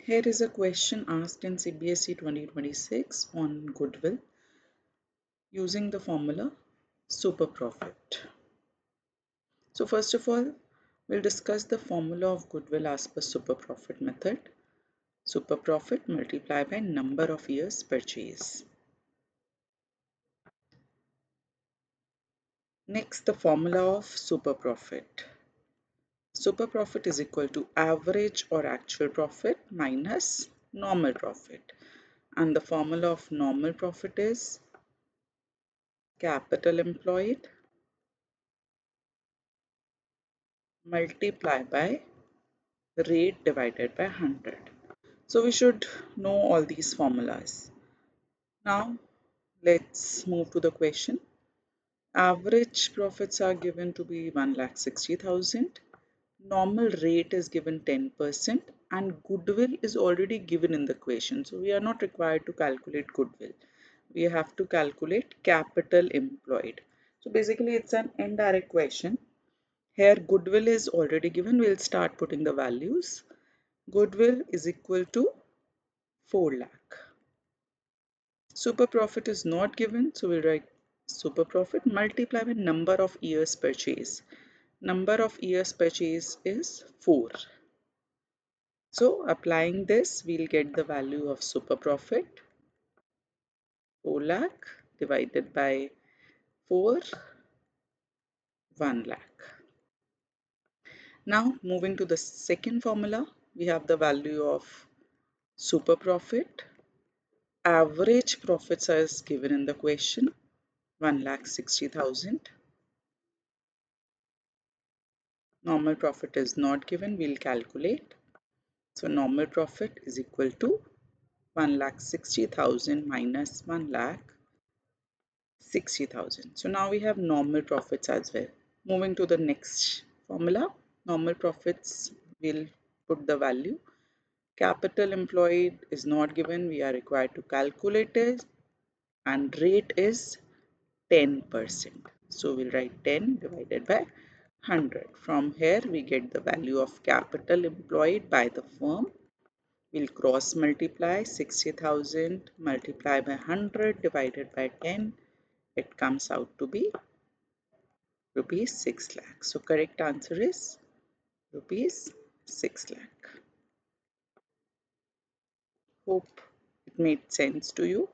Here is a question asked in CBSE 2026 on Goodwill using the formula super profit. So first of all, we'll discuss the formula of Goodwill as per super profit method. Super profit multiplied by number of years purchase. Next, the formula of super profit. Super profit is equal to average or actual profit minus normal profit. And the formula of normal profit is capital employed multiplied by rate divided by 100. So we should know all these formulas. Now let's move to the question. Average profits are given to be 1,60,000. Normal rate is given 10% and goodwill is already given in the question. So we are not required to calculate goodwill. We have to calculate capital employed. So basically it's an indirect question. Here goodwill is already given. We'll start putting the values. Goodwill is equal to 4 lakh. Super profit is not given, so we'll write super profit multiplied by number of years purchase. Number of years purchase is 4. So applying this, we'll get the value of super profit 4 lakh divided by 4, 1 lakh. Now moving to the second formula, we have the value of super profit. Average profits as given in the question 1,60,000. Normal profit is not given, we'll calculate. So normal profit is equal to 1,60,000 minus 1,60,000. So now we have normal profits as well. Moving to the next formula, normal profits, we'll put the value. Capital employed is not given, we are required to calculate it, and rate is 10%. So we'll write 10 divided by 100. From here we get the value of capital employed by the firm. We'll cross multiply 60,000 multiplied by 100 divided by 10. It comes out to be rupees 6 lakh. So correct answer is rupees 6 lakh. Hope it made sense to you.